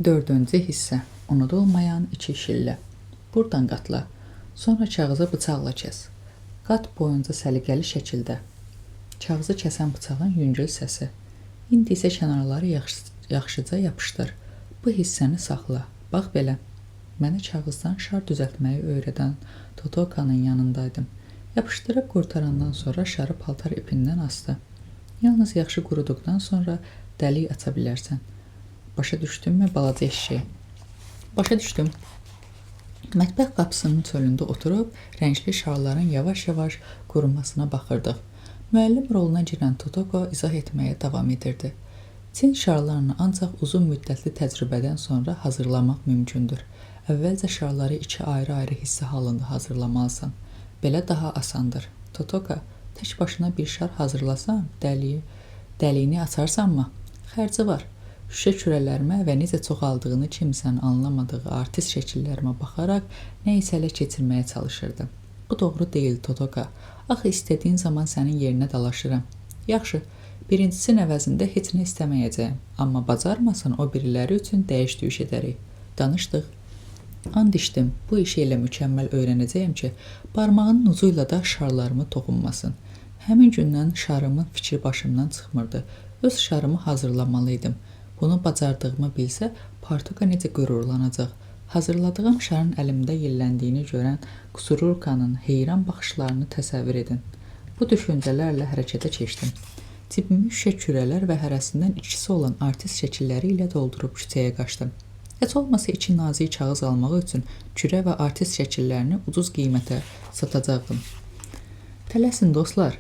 Dördüncü hissə. Unudulmayan iki şillə. Buradan qatla. Sonra kağızı bıçaqla kəs. Qat boyunca səliqəli şəkildə. Kağızı kəsən bıçağın yüngül səsi. İndi isə kənarları yaxşıca yapışdır. Bu hissəni saxla. Bax belə. Mənə kağızdan şar düzəltməyi öyrədən Totokanın yanındaydım. Yapışdırıb qurtarandan sonra şarı paltar ipindən asdı. Yalnız yaxşı quruduqdan sonra dəlik aça bilərsən. Başa düşdünmü balaca eşşək? Başa düşdüm. Mətbəx qapısının çölündə oturub rəngli şarların yavaş-yavaş qurumasına baxırdıq. Müəllim roluna girən Totoko izah etməyə davam edirdi. Çin şarlarını ancaq uzun müddətli təcrübədən sonra hazırlamaq mümkündür. Əvvəlcə şarları iki ayrı-ayrı hissə halında hazırlamalısan. Belə daha asandır. Totoka, tək başına bir şar hazırlasan, dəliyini açarsanmı? Xərci var. Şüşə kürələrimə və necə çoxaldığını kimsən anlamadığı artist şəkillərimə baxaraq nə isə ələ keçirməyə çalışırdı. Bu doğru deyil, Totoka. Axı istədiyin zaman sənin yerinə dalaşıram. Yaxşı, birincisinin əvəzində heç nə istəməyəcəyim. Amma bacarmasan o biriləri üçün dəyiş-düyüş edərik. Danışdıq. And içdim, bu işi elə mükəmməl öyrənəcəyim ki, barmağının ucu ilə də şarlarımı toxunmasın. Həmin gündən şarımın fikri başımdan çıxmırdı. Öz şarımı hazırlamalıydım. Bunu bacardığımı bilsə, Partuka necə qürurlanacaq. Hazırladığım şarın əlimdə yelləndiyini görən Kusururkanın heyran baxışlarını təsəvvür edin. Bu düşüncələrlə hərəkətə keçdim. Cibimi şüşə kürələr və hərəsindən ikisi olan artist şəkilləri ilə doldurub küçəyə qaçdım. Heç olmasa iki nazik kağız almaq üçün kürə və artist şəkillərini ucuz qiymətə satacaqdım. Tələsin dostlar,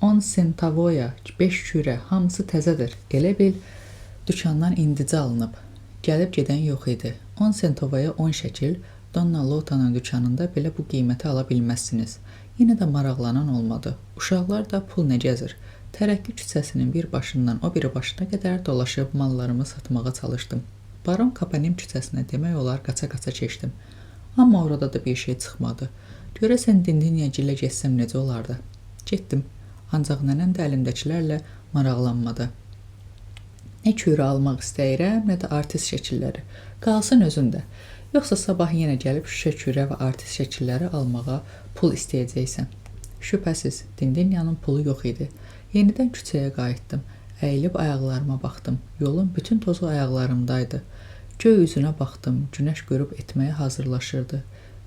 10 sentavoya 5 kürə, hamısı təzədir. Elə bil, dükandan indicə alınıb. Gəlib gedən yox idi. 10 sentovaya 10 şəkil, Donna Lotanın dükanında belə bu qiyməti ala bilməzsiniz. Yenə də maraqlanan olmadı. Uşaqlar da pul nə gəzir. Tərəqqi küçəsinin bir başından o biri başına qədər dolaşıb mallarımı satmağa çalışdım. Baron Kapanem küçəsinə demək olar qaça-qaça keçdim. Amma orada da bir şey çıxmadı. Görəsən Dindiniyacı ilə getsəm necə olardı? Getdim. Ancaq nənəm də əlimdəkilərlə maraqlanmadı. Nə kürə almaq istəyirəm, nə də artist şəkilləri. Qalsın özündə. Yoxsa sabah yenə gəlib şüşə kürə və artist şəkilləri almağa pul istəyəcəksən. Şübhəsiz, Dindinyanın pulu yox idi. Yenidən küçəyə qayıtdım. Əyilib ayaqlarıma baxdım. Yolun bütün tozu ayaqlarımdaydı. Göy üzünə baxdım. Günəş qürub etməyə hazırlaşırdı.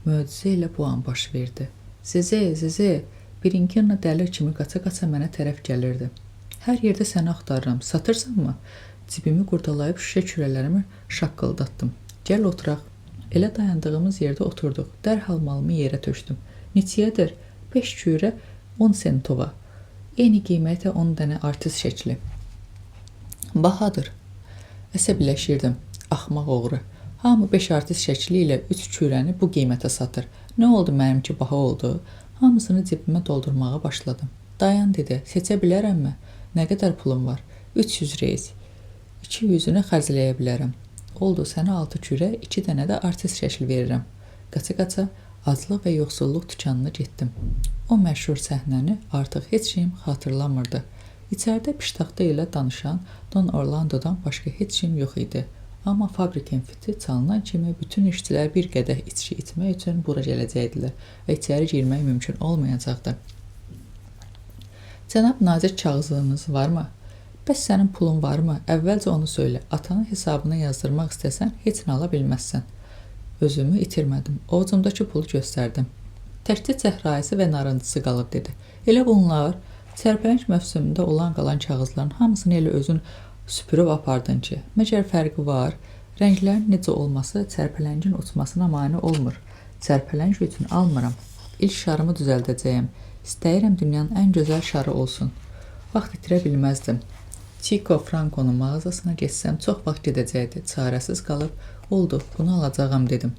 Möcüzə ilə bu an baş verdi. Zeze, Birinkirna dəli kimi qaça-qaça mənə tərəf gəlirdi. Hər yerdə səni axtarıram. Satırsanmı? Cibimi qurdalayıb şüşə kürələrimi şaqqıldatdım. Gəl oturaq. Elə dayandığımız yerdə oturduq. Dərhal malımı yerə tökdüm. Neçəyədir? 5 kürə 10 sentova. Eyni qiymətə 10 dənə artist şəkli. Bahadır. Əsəbləşirdim. Axmaq oğru. Hamı 5 artist şəkli ilə 3 kürəni bu qiymətə satır. Nə oldu mənimki baha oldu? Hamısını cibimə doldurmağa başladım. Dayan dedi. Seçə bilərəmmi? Nə qədər pulum var? 300 reis. 200-ünü xərcləyə bilərəm. Oldu, sənə 6 kürə, 2 dənə də artist şəkil verirəm. Qaça-qaça aclıq və yoxsulluq dükanına getdim. O məşhur səhnəni artıq heç kim xatırlamırdı. İçəridə piştaxta ilə danışan Don Orlandodan başqa heç kim yox idi. Amma fabrikin fiti çalınan kimi bütün işçilər bir qədəh içki içmək üçün bura gələcəkdilər və içəri girmək mümkün olmayacaqdı. Cənab nazir kağızınız varmı? Bəs sənin pulun varmı? Əvvəlcə onu söylə. Atanın hesabına yazdırmaq istəsən, heç nə ala bilməzsən. Özümü itirmədim. Ovucumdakı pulu göstərdim. Təkcə cəhrayısı və narıncısı qalıb dedi. Elə bunlar, çərpələng mövsümündə olan qalan kağızların hamısını elə özün süpürüb apardın ki, məgər fərqi var? Rənglərin necə olması çərpələngin uçmasına mane olmur. Çərpələng üçün almıram. İlk şarımı düzəldəcəyəm. İstəyirəm dünyanın ən gözəl şarı olsun. Vaxt itirə bilməzdim. Chico Franco'nun mağazasına geçsəm çox vaxt gedəcəkdi. Çarəsiz qalıb, oldu, bunu alacağam dedim.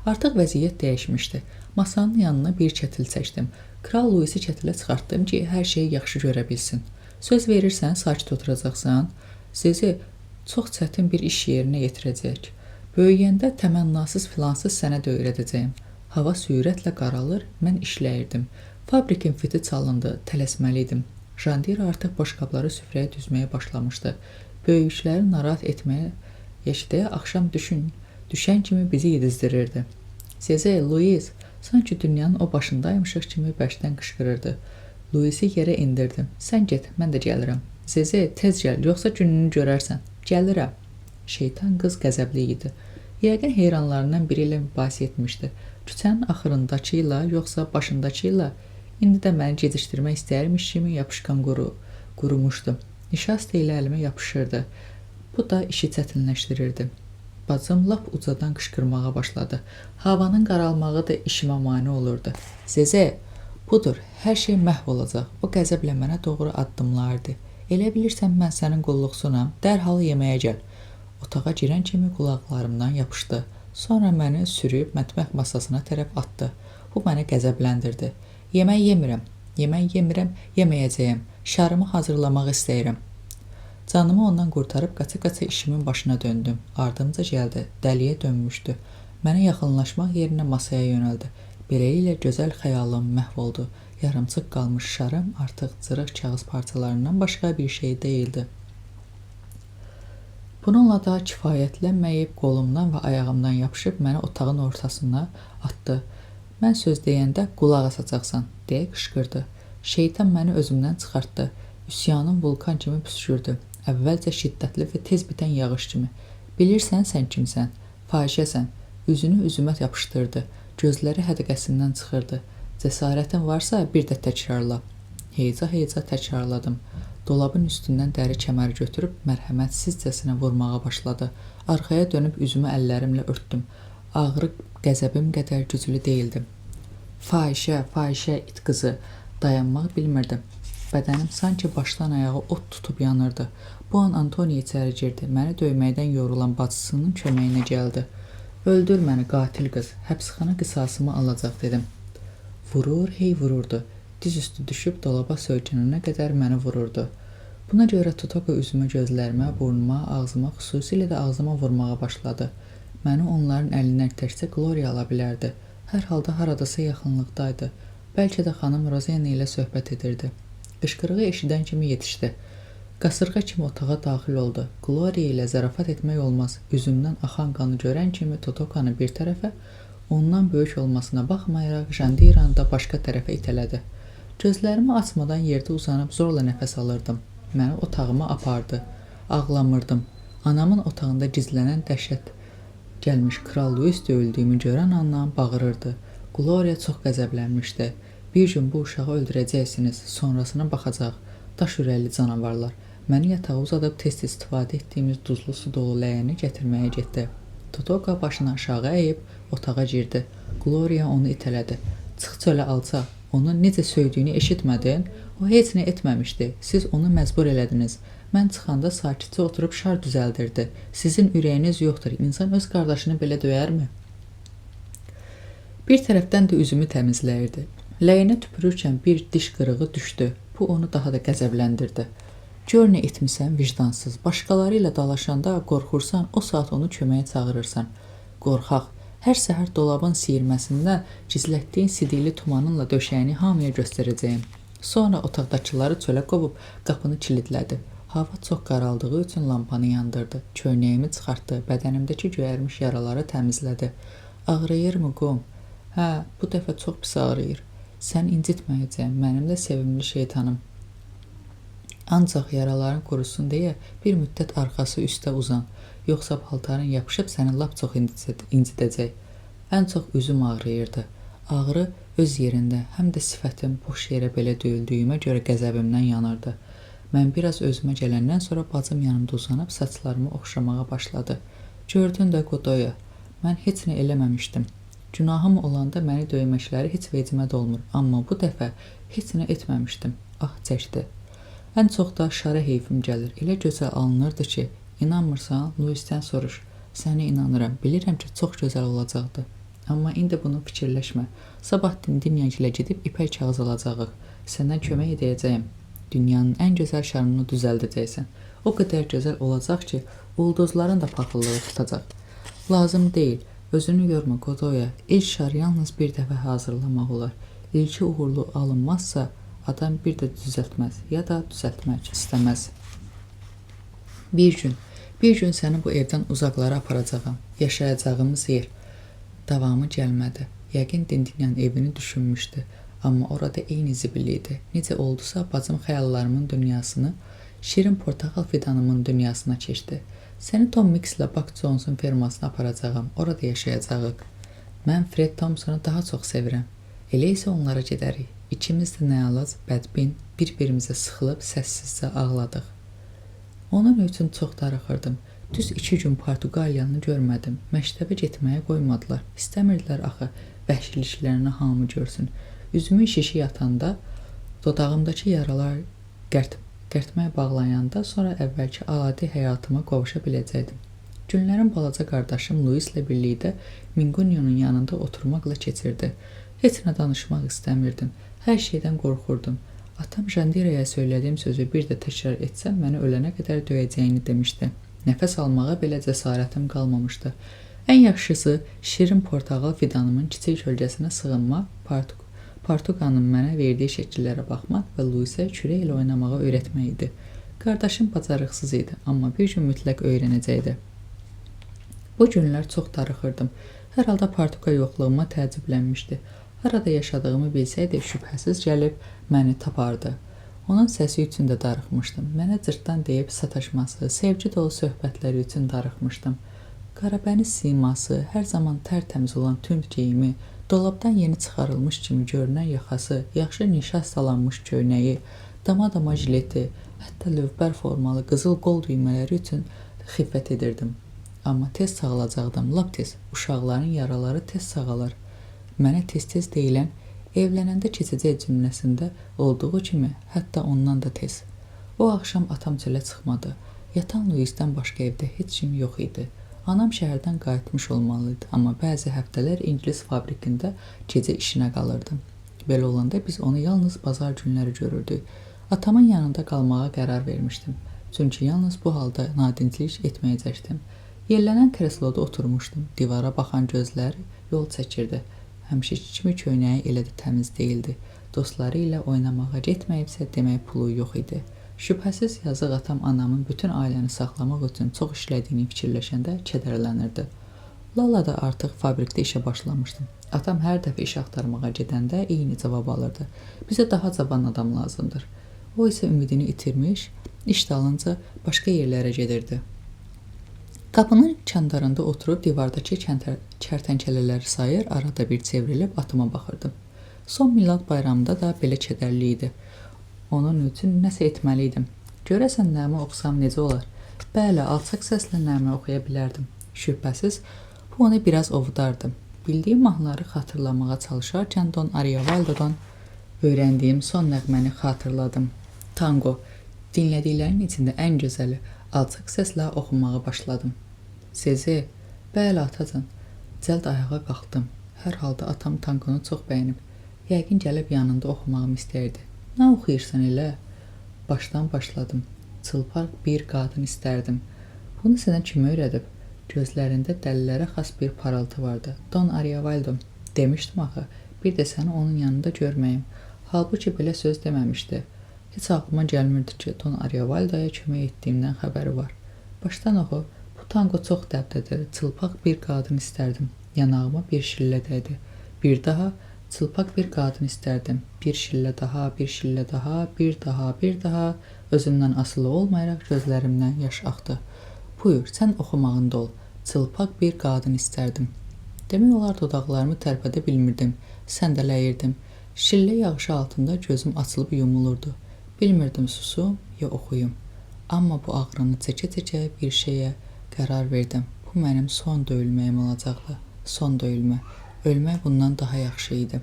Artıq vəziyyət dəyişmişdi. Masanın yanına bir kətil çəkdim. Kral Louisi kətilə çıxartdım ki, hər şeyi yaxşı görə bilsin. Söz verirsən, sakit oturacaqsan. Sizi çox çətin bir iş yerinə yetirəcək. Böyüyəndə təmənnasız filansız sənə də öyrədəcəyim. Hava sürətlə qaralır, mən işləyirdim. Fabrikin fiti çalındı, tələsməliydim. Jandir artıq boşqabları süfrəyə düzməyə başlamışdı. Böyükləri narahat etməyə Yeşidəyə axşam düşən kimi bizi yedizdirirdi. Zeze, Louise, sanki dünyanın o başındaymışıq kimi bərkdən qışqırırdı. Louise'i yerə indirdim. Sən get, mən də gəlirəm. Zeze, tez gəl, yoxsa gününü görərsən. Gəlirəm. Şeytan qız qəzəbli idi. Yəqin heyranlarından biri ilə mübahisə etmişdi. Küçənin axırındakı ilə, yoxsa başındakı ilə, indi də məni gecişdirmək istəyirmiş kimi yapışqan qurumuşdu. Nişasta ilə əlimə yapışırdı. Bu da işi çətinləşdirirdi. Bacım lap ucadan qışqırmağa başladı. Havanın qaralmağı da işimə mane olurdu. Zeze, budur, hər şey məhv olacaq. O qəzəblə mənə doğru addımlardı. Elə bilirsən mən sənin qulluqsunam, dərhal yeməyə gəl. Otağa girən kimi qulaqlarımdan yapışdı. Sonra məni sürüb mətbəx masasına tərəf atdı. Bu məni qəzəbləndirdi. Yemək yemirəm, yeməyəcəyəm. Şarımı hazırlamaq istəyirəm. Canımı ondan qurtarıb qaça-qaça işimin başına döndüm. Ardımca gəldi, dəliyə dönmüşdü. Mənə yaxınlaşmaq yerinə masaya yönəldi. Beləliklə gözəl xəyalım məhv oldu. Yarımçıq qalmış şarım artıq cırıq kağız parçalarından başqa bir şey deyildi. Bununla da kifayətlənməyib qolumdan və ayağımdan yapışıb məni otağın ortasına atdı. Mən söz deyəndə qulaq asacaqsan, deyə qışqırdı. Şeytan məni özümdən çıxartdı. Üsyanım vulkan kimi püskürdü. Əvvəlcə şiddətli və tez bitən yağış kimi. Bilirsən sən kimsən? Fahişəsən. Üzünü üzümə yapışdırdı. Gözləri hədəqəsindən çıxırdı. Cəsarətin varsa bir də təkrarla. Heyeca təkrarladım. Dolabın üstündən dəri kəmər götürüb mərhəmətsizcəsinə vurmağa başladı. Arxaya dönüb üzümü əllərimlə örtdüm. Ağrı qəzəbim qədər güclü deyildim. Fahişə, it qızı. Dayanmaq bilmirdim. Bədənim sanki başdan ayağa ot tutub yanırdı. Bu an Antoni içəri girdi. Məni döyməkdən yorulan bacısının köməyinə gəldi. Öldür məni, qatil qız. Həbsxana qisasımı alacaq, dedim. Vururdu. Diz üstü düşüb dolaba söykənənə qədər məni vururdu. Buna görə Tutoko üzümə, gözlərimə, burnuma, ağzıma, xüsusilə də ağzıma vurmağa başladı. Məni onların əlindən təkcə Gloria ala bilərdi. Hər halda haradasa yaxınlıqdaydı. Bəlkə də xanım Rozena ilə söhbət edirdi. Qışqırığı eşidən kimi yetişdi. Qasırğa kimi otağa daxil oldu. Gloria ilə zarafat etmək olmaz. Üzümdən axan qanı görən kimi Totokanı bir tərəfə, ondan böyük olmasına baxmayaraq Jandiranı da başqa tərəfə itələdi. Gözlərimi açmadan yerdə uzanıb zorla nəfəs alırdım. Məni otağıma apardı. Ağlamırdım. Anamın otağında gizlənən dəhşət gəlmiş Kral Louis döyüldüyümü görən andan bağırırdı. Gloria çox qəzəblənmişdi. Bir gün bu uşağı öldürəcəksiniz, sonrasına baxacaq. Daş ürəkli canavarlar. Məni yatağa uzadıb tez istifadə etdiyimiz duzlu su dolu ləyəni gətirməyə getdi. Totoka başını aşağı əyib otağa girdi. Gloria onu itələdi. Çıx çölə alçaq. Onu necə söydüyünü eşitmədin? O heç nə etməmişdi. Siz onu məcbur elədiniz. Mən çıxanda sakitcə oturub şar düzəldirdi. Sizin ürəyiniz yoxdur. İnsan öz qardaşını belə döyərmi? Bir tərəfdən də üzümü təmizləyirdi. Ləyənə tüpürürkən bir diş qırığı düşdü. Bu onu daha da qəzəbləndirdi. Gör nə etmisən, vicdansız. Başqaları ilə dalaşanda qorxursan, o saat onu köməyə çağırırsan. Qorxaq. Hər səhər dolabın siyirməsindən gizlətdiyin sidikli tumanınla döşəyini hamıya göstərəcəyim. Sonra otaqdakıları çölə qovub qapını kilidlədi. Hava çox qaraldığı üçün lampanı yandırdı. Köynəyimi çıxartdı, bədənimdəki göyərmiş yaraları təmizlədi. Ağrıyırmı qom? Hə, bu dəfə çox pis ağrıyır. Sən incitməyəcəyəm, mənim də sevimli şeytanım. Ancaq yaraların qurusun deyə bir müddət arxası üstə uzan. Yoxsa paltarın yapışıb səni lap çox incidəcək. Ən çox üzüm ağrıyırdı. Ağrı öz yerində, həm də sifətim boş yerə belə döyüldüyümə görə qəzəbimdən yanırdı. Mən biraz özümə gələndən sonra bacım yanımda uzanıb saçlarımı oxşamağa başladı. Gördün də Godoya, mən heç nə eləməmişdim. Günahım olanda məni döyməkləri heç vecimə dolmur, amma bu dəfə heç nə etməmişdim. Ah çəkdi. Ən çox da şara heyfim gəlir. Elə gözəl alınırdı ki, inanmırsan, Louis'dən soruş. Səni inanıram, bilirəm ki, çox gözəl olacaqdı. Amma indi bunu fikirləşmə. Sabah Dimdinya ilə gedib ipək kağız alacağıq. Səndən kömək edəcəyəm. Dünyanın ən gözəl şarını düzəldəcəksən. O qədər gözəl olacaq ki, ulduzların da paxıllığı tutacaq. Lazım deyil. Özünü yorma Godoya. İlk şar yalnız bir dəfə hazırlamaq olar. İlki uğurlu alınmazsa, adam bir də düzəltməz ya da düzəltmək istəməz. Bir gün Bir gün səni bu evdən uzaqlara aparacağam. Yaşayacağımız yer. Davamı gəlmədi. Yəqin Dindinyan evini düşünmüşdü. Amma orada eyni zibil idi. Necə oldusa, bacım xəyallarımın dünyasını, şirin portakal fidanımın dünyasına keçdi. Səni Tom Mix ilə Buck Jones'un fermasına aparacağam. Orada yaşayacağıq. Mən Fred Thompsonu daha çox sevirəm. Elə isə onlara gedərik. İkimiz də nəyalac, bədbin, bir-birimizə sıxılıb səssizcə ağladıq. Onun üçün çox darıxırdım. Düz 2 gün Portuqaliyanı görmədim. Məktəbə getməyə qoymadılar. İstəmirdilər axı vəhşiliklərini hamı görsün. Üzümün şişi yatanda, dodağımdakı yaralar qərtməyə bağlayanda sonra əvvəlki adi həyatıma qovuşa biləcəkdim. Günlərim balaca qardaşım Luislə birlikdə Mingunyonun yanında oturmaqla keçirdi. Heç nə danışmaq istəmirdim. Hər şeydən qorxurdum. Atam Jandiraya söylədiyim sözü bir də təkrar etsəm məni ölənə qədər döyəcəyini demişdi. Nəfəs almağa belə cəsarətim qalmamışdı. Ən yaxşısı şirin portağal fidanımın kiçik kölgəsinə sığınmaq, Portuqanın mənə verdiyi şəkillərə baxmaq və Luisə kürə ilə oynamağı öyrətmək idi. Qardaşım bacarıqsız idi, amma bir gün mütləq öyrənəcəkdi. Bu günlər çox darıxırdım. Hər halda Portuqal yoxluğuma təəccüblənmişdi. Harada yaşadığımı bilsəydi, şübhəsiz gəlib məni tapardı. Onun səsi üçün də darıxmışdım. Mənə cırtdan deyib sataşması, sevgi dolu söhbətləri üçün darıxmışdım. Qarabəniz siması, hər zaman tərtəmiz olan tünd geyimi, dolabdan yeni çıxarılmış kimi görünən yaxası, yaxşı nişas salanmış köynəyi, dama jileti, hətta lövbər formalı qızıl qol düymələri üçün xiffət edirdim. Amma tez sağalacaqdım, lap tez. Uşaqların yaraları tez sağalır. Mənə tez-tez deyilən, evlənəndə keçəcək cümləsində olduğu kimi, hətta ondan da tez. O axşam atam çölə çıxmadı. Yatan Luisdən başqa evdə heç kim yox idi. Anam şəhərdən qayıtmış olmalıydı, amma bəzi həftələr İngilis fabrikində gecə işinə qalırdım. Belə olanda biz onu yalnız bazar günləri görürdük. Atamın yanında qalmağa qərar vermişdim. Çünki yalnız bu halda nadinclik etməyəcəkdim. Yellənən kresloda oturmuşdum. Divara baxan gözləri yol çəkirdi. Həmişəki kimi köynəyi elə də təmiz deyildi. Dostları ilə oynamağa getməyibsə demək pulu yox idi. Şübhəsiz yazıq atam anamın bütün ailəni saxlamaq üçün çox işlədiyini fikirləşəndə kədərlənirdi. Lala da artıq fabrikdə işə başlamışdım. Atam hər dəfə iş axtarmağa gedəndə eyni cavab alırdı. Bizə daha cavan adam lazımdır. O isə ümidini itirmiş, iş dalınca başqa yerlərə gedirdi. Qapının kəndarında oturub divardakı kərtənkələləri sayır, arada bir çevrilib atıma baxırdım. Son Milad bayramında da belə kədərli idi. Onun üçün nəsə etməli idim. Görəsən nəğmə oxusam necə olar? Bəli, alçaq səslə nəğmə oxuya bilərdim. Şübhəsiz, bu onu biraz ovudardım. Bildiyim mahnıları xatırlamağa çalışarkən Don Ariovaldo'dan öyrəndiyim son nəğməni xatırladım. Tango. Dinlədiklərin içində ən gözəli, alçaq səslə oxumağa başladım. Sezi, bəli atacan. Cəld ayağa qalxdım. Hər halda atam tangonu çox bəyənib. Yəqin gəlib yanında oxumağımı istəyirdi. Nə oxuyursan elə? Başdan başladım. Çılpaq bir qadın istərdim. Bunu sənə kim öyrədib? Gözlərində dəlilərə xas bir parıltı vardı. Don Ariovaldo, demişdim axı, bir də səni onun yanında görməyim. Halbuki belə söz deməmişdi. Heç ağlıma gəlmirdi ki, Don Ariovaldo'ya kömək etdiyimdən xəbəri var. Başdan oxu, bu tango çox dəbdədir. Çılpaq bir qadın istərdim. Yanağıma bir şillə dəydi. Bir daha çılpaq bir qadın istərdim. Bir şillə daha, bir şillə daha, bir daha, özümdən asılı olmayaraq gözlərimdən yaş axdı. Buyur, sən oxumağında ol. Çılpaq bir qadın istərdim. Demək olar dodaqlarımı tərpədə bilmirdim. Səndələyirdim. Şillə yağışı altında gözüm açılıb yumulurdu. Bilmirdim susum ya oxuyum. Amma bu ağrını çəkə-çəkə bir şeyə qərar verdim. Bu mənim son döyülməyim olacaqdı. Son döyülmə. Ölmək bundan daha yaxşı idi.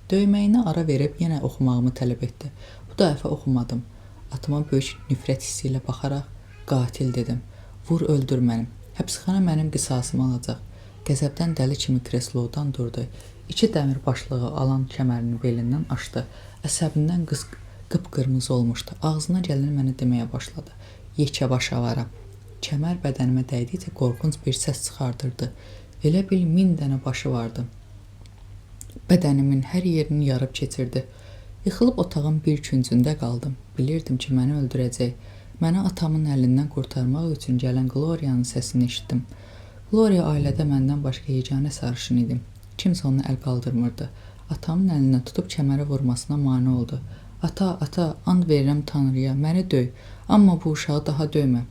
Döyməyinə ara verib yenə oxumağımı tələb etdi. Bu dəfə oxumadım. Atıma böyük nifrət hissi ilə baxaraq qatil dedim. Vur öldür mənim. Həbsxana mənim qisasımı alacaq. Qəzəbdən dəli kimi kreslodan durdu. 2 dəmir başlığı alan kəmərini belindən açdı. Əsəbindən qıpqırmızı olmuşdu. Ağzına gələn mənə deməyə başladı. Yekə baş avaram. Kəmər bədənimə dəydikcə qorxunc bir səs çıxardırdı. Elə bil 1000 dənə başı vardı. Bədənimin hər yerini yarıb keçirdi. Yıxılıb otağın bir küncündə qaldım. Bilirdim ki, məni öldürəcək. Məni atamın əlindən qurtarmaq üçün gələn Gloriyanın səsini eşitdim. Gloria ailədə məndən başqa yeganə sarışın idi. Kimsə ona əl qaldırmırdı. Atamın əlindən tutub kəmərə vurmasına mane oldu. Ata, and verirəm Tanrıya, məni döy, amma bu uşağı daha döymə.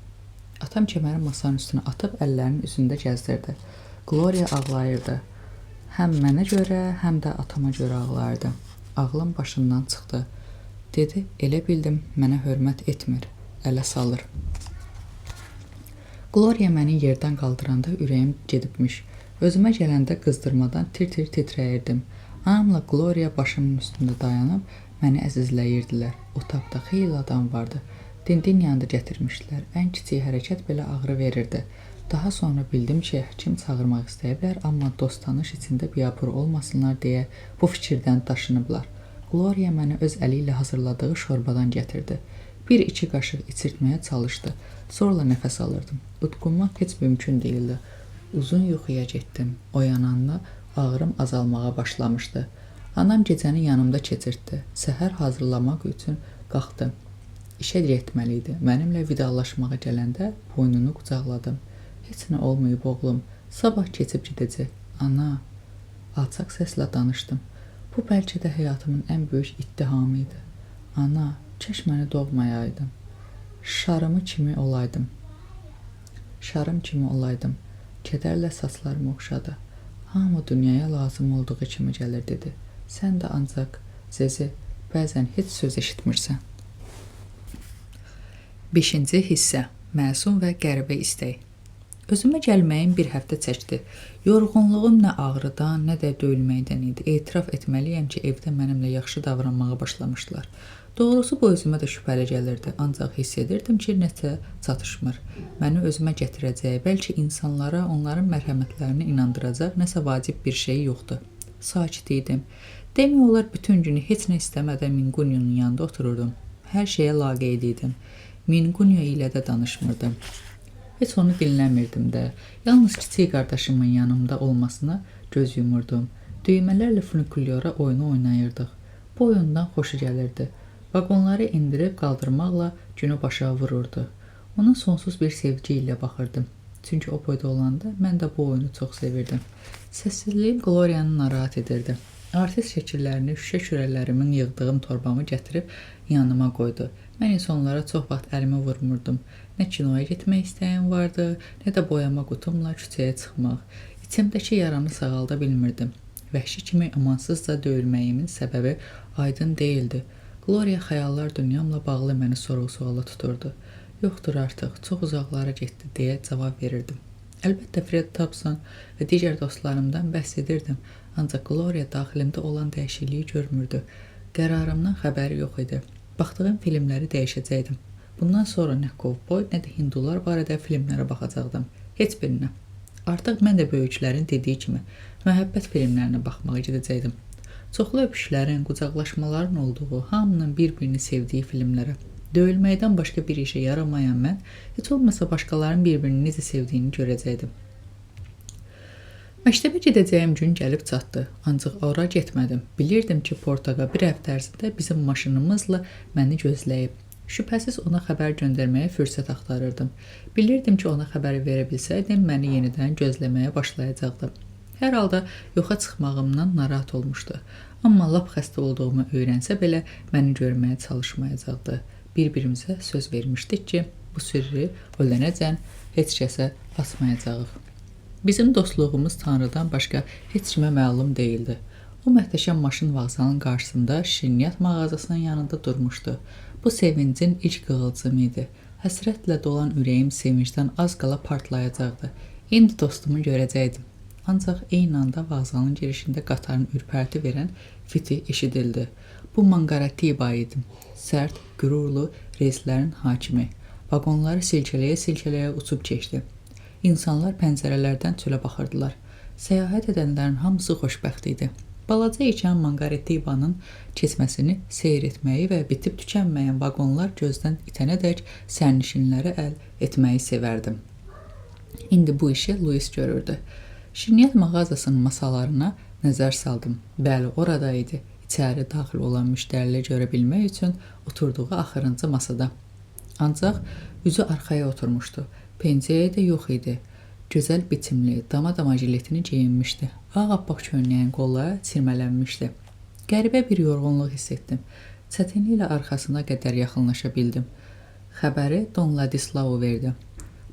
Atam kəməri masanın üstünə atıb əllərinin üzündə gəzdirdi. Gloria ağlayırdı. Həm mənə görə, həm də atama görə ağlayırdı. Ağlım başından çıxdı. Dedi, elə bildim, mənə hörmət etmir, ələ salır. Gloria məni yerdən qaldıranda ürəyim gedibmiş. Özümə gələndə qızdırmadan tir-tir titrəyirdim. Anamla Gloria başımın üstündə dayanıb məni əzizləyirdilər. Otaqda xeyli adam vardı. Dindin yanında gətirmişdilər. Ən kiçik hərəkət belə ağrı verirdi. Daha sonra bildim ki, həkim çağırmaq istəyiblər, amma dost-tanış içində biabır olmasınlar deyə bu fikirdən daşınıblar. Gloria məni öz əli ilə hazırladığı şorbadan gətirdi. 1-2 qaşıq içirtməyə çalışdı. Zorla nəfəs alırdım. Utqunmaq heç mümkün deyildi. Uzun yuxuya getdim. Oyananda ağrım azalmağa başlamışdı. Anam gecəni yanımda keçirtdi. Səhər hazırlamaq üçün qalxdı. İşə getməli idi. Mənimlə vidalaşmağa gələndə boynunu qucaqladım. Heç nə olmayıb oğlum. Sabah keçib gedəcək. Ana, alçaq səslə danışdım. Bu bəlkə də həyatımın ən böyük ittihamı idi. Ana, kəş məni doğmayaydın. Şarım kimi olaydım. Kədərlə saçlarımı oxşadı. Hamı dünyaya lazım olduğu kimi gəlir dedi. Sən də ancaq, Zezi, bəzən heç söz eşitmirsən. 5-ci hissə. Məsum və qəribə istək. Özümə gəlməyim bir həftə çəkdi. Yorğunluğum nə ağrıdan, nə də döyülməkdən idi. Etiraf etməliyəm ki, evdə mənimlə yaxşı davranmağa başlamışdılar. Doğrusu bu özümə də şübhəli gəlirdi. Ancaq hiss edirdim ki, nəsə çatışmır. Məni özümə gətirəcək, bəlkə insanlara onların mərhəmətlərini inandıracaq nəsə vacib bir şey yoxdur. Sakit idim. Demək olar bütün günü heç nə istəmədən Mingunyonun yanında otururdum. Hər şeyə laqeyd idim. Mingunyo ilə də danışmırdım. Heç onu dinləmirdim də. Yalnız kiçik qardaşımın yanımda olmasına göz yumurdum. Düymələrlə funikulyora oyunu oynayırdıq. Bu oyundan xoşu gəlirdi. Vaqonları indirib qaldırmaqla günü başa vururdu. Ona sonsuz bir sevgi ilə baxırdım. Çünki o boyda olanda mən də bu oyunu çox sevirdim. Səssizliyim Gloriyanı narahat edirdi. Artist şəkillərini şüşə kürələrimin yığdığım torbamı gətirib yanıma qoydu. Mən isə onlara çox vaxt əlimi vurmurdum. Nə kinoya getmək istəyim vardı, nə də boyama qutumla küçəyə çıxmaq. İçimdəki yaramı sağalda bilmirdim. Vəhşi kimi amansızca döyülməyimin səbəbi aydın deyildi. Gloria xəyallar dünyamla bağlı məni sorğu-suala tuturdu. Yoxdur artıq, çox uzaqlara getdi deyə cavab verirdim. Əlbəttə Fred Thompson və digər dostlarımdan bəhs edirdim. Ancaq Gloria daxilimdə olan dəyişikliyi görmürdü. Qərarımdan xəbəri yox idi. Baxdığım filmləri dəyişəcəkdim. Bundan sonra nə kovboy, nə də hindular barədə filmlərə baxacaqdım. Heç birinə. Artıq mən də böyüklərin dediyi kimi məhəbbət filmlərinə baxmağa gedəcəkdim. Çoxlu öpüşlərin, qucaqlaşmaların olduğu, hamının bir-birini sevdiyi filmlərə. Döyülməkdən başqa bir işə yaramayan mən, heç olmasa başqalarının bir-birini necə sevdiyini görəcəkdim. Məktəbə gedəcəyim gün gəlib çatdı, ancaq ora getmədim. Bilirdim ki, Portaqa bir həftə ərzində bizim maşınımızla məni gözləyib. Şübhəsiz ona xəbər göndərməyə fürsət axtarırdım. Bilirdim ki, ona xəbər verə bilsəydim, məni yenidən gözləməyə başlayacaqdı. Hər halda yoxa çıxmağımdan narahat olmuşdu. Amma lap xəstə olduğumu öyrənsə belə məni görməyə çalışmayacaqdı. Bir-birimizə söz vermişdik ki, bu sirri ölənəcən heç kəsə açmayacağıq. Bizim dostluğumuz Tanrıdan başqa heç kimə məlum deyildi. O məhtəşəm maşın vağzalının qarşısında şirniyyat mağazasının yanında durmuşdu. Bu sevincin ilk qığılcımı idi. Həsrətlə dolan ürəyim sevincdən az qala partlayacaqdı. İndi dostumu görəcəkdim. Ancaq eyni anda vağzalın girişində qatarın ürpərti verən fiti eşidildi. Bu Mangaratiba idim. Sərt, qürurlu reyslərin hakimi. Vaqonları silkələyə-silkələyə uçub keçdi. İnsanlar pəncərələrdən çölə baxırdılar. Səyahət edənlərin hamısı xoşbəxt idi. Balaca ikən Mangaratibanın keçməsini seyr etməyi və bitib tükənməyən vaqonlar gözdən itənədək sərnişinlərə əl etməyi sevərdim. İndi bu işi Louis görürdü. Şirniyyat mağazasının masalarına nəzər saldım. Bəli, orada idi. İçəri daxil olan müştəriləri görə bilmək üçün oturduğu axırıncı masada. Ancaq üzü arxaya oturmuşdu. Penceyi də yox idi. Gözəl biçimli, dama jiletini geyinmişdi. Ağappaq çönləyən qolları çirmələnmişdi. Qəribə bir yorğunluq hiss etdim. Çətinliklə arxasına qədər yaxınlaşa bildim. Xəbəri Don Ladislao verdi.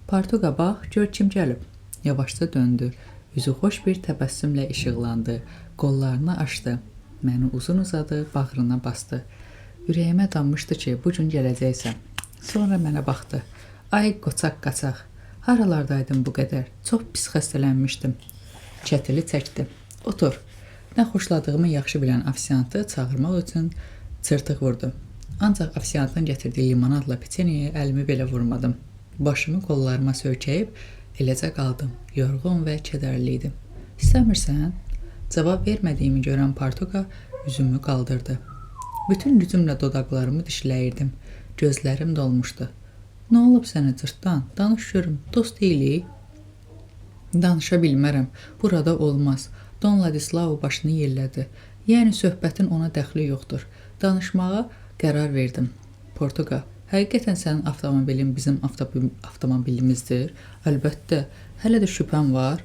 Partuqa bax, gör kim gəlib. Yavaşca döndü. Üzü xoş bir təbəssümlə işıqlandı. Qollarını açdı. Məni uzun uzadı, bağrına bastı. Ürəyimə danmışdı ki, bu gün gələcəksən. Sonra mənə baxdı. Ay qoçaq qaçaq. Haralardaydın bu qədər? Çox pis xəstələnmişdim. Çətili çəkdi. Otur. Nə xoşladığımı yaxşı bilən ofisiantı çağırmaq üçün çırtıq vurdu. Ancaq ofisiantın gətirdiyi limonadla peçenyaya əlimi belə vurmadım. Başımı qollarıma söykəyib eləcə qaldım. Yorğun və kədərli idim. İstəmirsən? Cavab vermədiyimi görən Partuqa üzümü qaldırdı. Bütün gücümlə dodaqlarımı dişləyirdim. Gözlərim dolmuşdu. Nə olub sənə cırtdan? Danış görüm, dost deyilik. Danışa bilmərəm, burada olmaz. Don Ladislao başını yellədi. Yəni söhbətin ona dəxli yoxdur. Danışmağa qərar verdim. Portuqa, həqiqətən sənin avtomobilin bizim avtomobilimizdir. Əlbəttə, hələ də şübhəm var.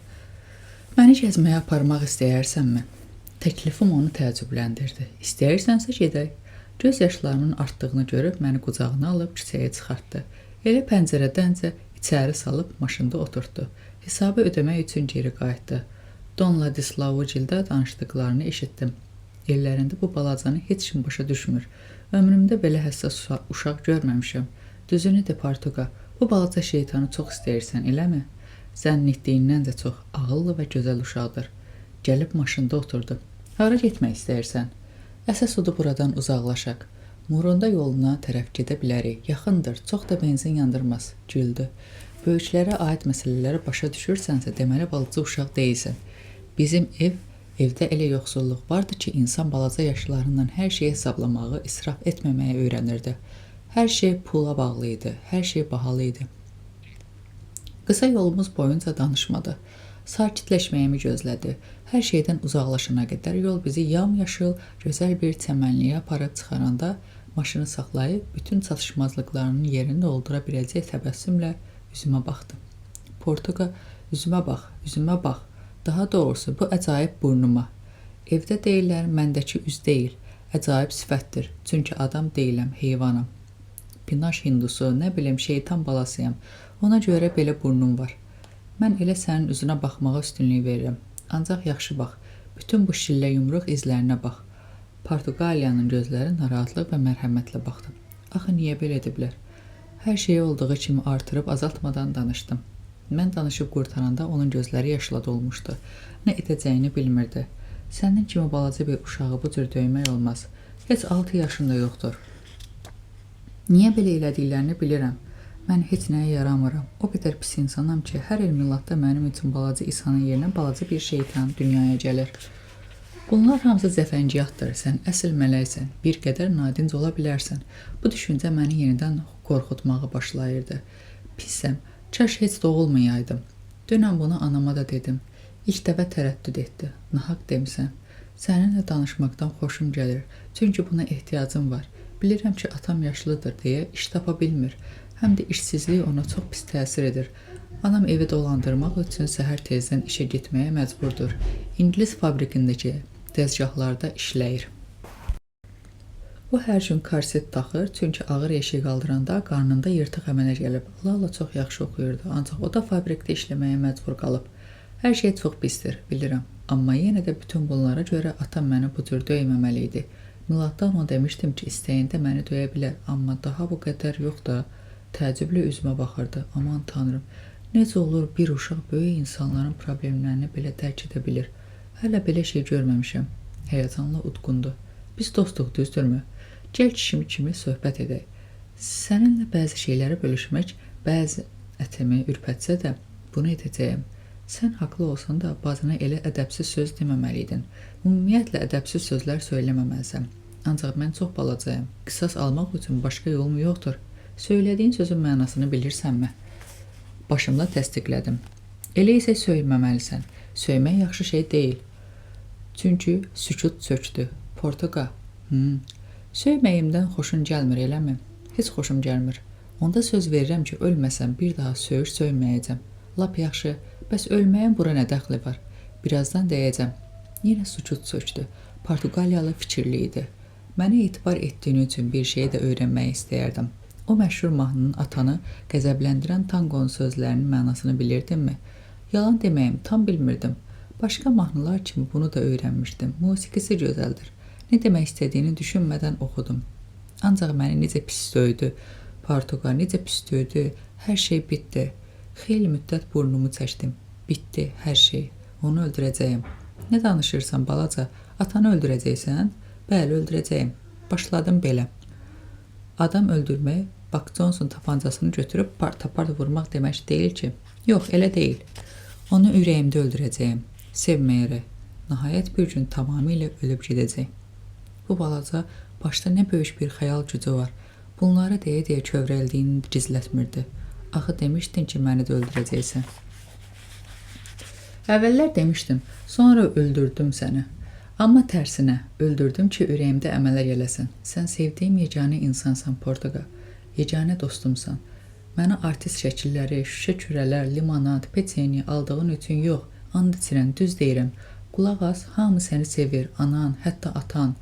Məni gəzməyə aparmaq istəyirsənmi? Təklifim onu təəccübləndirdi. İstəyirsənsə gedək. Göz yaşlarının artdığını görüb məni qucağına alıb küçəyə çıxartdı. Elə pəncərədəncə içəri salıb maşında oturtdu. Hesabı ödəmək üçün geri qayıtdı. Don Ladislao Gildə danışdıqlarını eşitdim. Ellərində bu balacanı heç kim başa düşmür. Ömrümdə belə həssas uşaq görməmişəm. Düzünü de Partuqa, bu balaca şeytanı çox istəyirsən, eləmi? Zənn etdiyindən də çox ağıllı və gözəl uşaqdır. Gəlib maşında oturdu. Hara getmək istəyirsən? Əsas odur buradan uzaqlaşaq. Murunda yoluna tərəf gedə bilərik. Yaxındır, çox da benzin yandırmaz. Güldü. Böyüklərə aid məsələləri başa düşürsənsə, deməli balaca uşaq deyilsən. Bizim evdə elə yoxsulluq vardı ki, insan balaca yaşlarından hər şeyi hesablamağı, israf etməməyə öyrənirdi. Hər şey pula bağlı idi, hər şey bahalı idi. Qısa yolumuz boyunca danışmadı. Sakitləşməyimi gözlədi. Hər şeydən uzaqlaşana qədər yol bizi yamyaşıl, gözəl bir çəmənliyə aparıb çıxaranda maşını saxlayıb bütün çatışmazlıqlarının yerini doldura biləcək təbəssümlə üzümə baxdı. Portuqa, üzümə bax, üzümə bax. Daha doğrusu bu əcaib burnuma. Evdə deyirlər, məndəki üz deyil, əcaib sifətdir. Çünki adam deyiləm, heyvanam. Pinaş hindusu, nə bilim, şeytan balasıyam. Ona görə belə burnum var. Mən elə sənin üzünə baxmağa üstünlük verirəm. Ancaq yaxşı bax, bütün bu şillə yumruq izlərinə bax. Portuqaliyanın gözləri narahatlıq və mərhəmətlə baxdı. Axı, niyə belə ediblər? Hər şeyi olduğu kimi artırıb azaltmadan danışdım. Mən danışıb qurtaranda onun gözləri yaşla dolmuşdu. Nə edəcəyini bilmirdi. Sənin kimi balaca bir uşağı bu cür döymək olmaz. Heç 6 yaşında yoxdur. Niyə belə elədiklərini bilirəm. Mən heç nəyə yaramıram. O qədər pis insanam ki, hər il milladda mənim üçün balaca İsa'nın yerinə balaca bir şeytan dünyaya gəlir. Bunlar hamısı zəfəngiyatdır. Sən əsl mələksən. Bir qədər nadinc ola bilərsən. Bu düşüncə məni yenidən qorxutmağa başlayırdı. Pissəm. Kaş heç doğulmayaydım. Dünən bunu anama da dedim. İlk dəfə tərəddüd etdi. Nahaq demisən. Səninlə danışmaqdan xoşum gəlir. Çünki buna ehtiyacım var. Bilirəm ki, atam yaşlıdır deyə iş tapa bilmir. Həm də işsizlik ona çox pis təsir edir. Anam evi dolandırmaq üçün səhər tezdən işə getməyə məcburdur. İngilis fabrikindəki dəzgahlarda işləyir. O hər gün korset taxır, çünki ağır eşik qaldıranda qarnında yırtıq əmələ gəlib. Lala çox yaxşı oxuyurdu, ancaq o da fabrikdə işləməyə məcbur qalıb. Hər şey çox pisdir, bilirəm. Amma yenə də bütün bunlara görə atam məni bu cür döyməməli idi. Miladdan ona demişdim ki, istəyində məni döyə bilər, amma daha bu qədər yox da. Təəccüblü üzümə baxırdı. Aman tanrım, necə olur bir uşaq böyük insanların problemlərini belə dərk edə bilir. Hələ belə şey görməmişəm. Həyəcanla udqundu. Biz dostuq, düzdürmü? Gəl kişimi kimi söhbət edək. Səninlə bəzi şeyləri bölüşmək, bəzi ətimi ürpətsə də bunu edəcəyim. Sən haqlı olsan da bazına elə ədəbsiz söz deməməliydin. Ümumiyyətlə ədəbsiz sözlər söyləməməlisən. Ancaq mən çox balacayım. Qisas almaq üçün başqa yolum yoxdur. Söylədiyin sözün mənasını bilirsənmi? Başımla təsdiqlədim. Elə isə söyməməlisən. Söymək yaxşı şey deyil. Çünki sükut çöktü. Portuqa. Söyməyimdən xoşun gəlmir, eləmi? Heç xoşum gəlmir. Onda söz verirəm ki, ölməsəm bir daha söyüş söyməyəcəm. Lap yaxşı, bəs ölməyin bura nə dəxli var? Birazdan deyəcəm. Yenə sükut çökdü. Portuqaliyalı fikirli idi. Mənə etibar etdiyini üçün bir şeyi də öyrənmək istəyərdim. O məşhur mahnının atanı qəzəbləndirən tanqonun sözlərinin mənasını bilirdimmi? Yalan deməyim, tam bilmirdim. Başqa mahnılar kimi bunu da öyrənmişdim. Musiqisi gözəldir. Nə demək istədiyini düşünmədən oxudum. Ancaq məni necə pis döydü. Portuqal necə pis döydü. Hər şey bitdi. Xeyli müddət burnumu çəkdim. Bitdi hər şey. Onu öldürəcəyim. Nə danışırsan balaca? Atanı öldürəcəksən? Bəli, öldürəcəyim. Başladım belə. Adam öldürmək, Buck Johnson tapancasını götürüb part-apart vurmaq demək deyil ki. Yox, elə deyil. Onu ürəyimdə öldürəcəyim. Sevməyərək. Nəhayət bir gün tamamilə ölüb gedəcək. Bu balaca başda nə böyük bir xəyal gücü var. Bunları deyə-deyə kövrəldiyini gizlətmirdi. Axı demişdin ki, məni də öldürəcəksən. Əvvəllər demişdim, sonra öldürdüm səni. Amma tərsinə, öldürdüm ki, ürəyimdə əmələ gələsən. Sən sevdiyim yeganə insansan, Portuqal. Yeganə dostumsan. Mənə artist şəkilləri, şüşə kürələr, limonad, peçeni aldığın üçün yox, and içirəm, düz deyirəm. Qulaq as, hamı səni sevir, anan, hətta atan.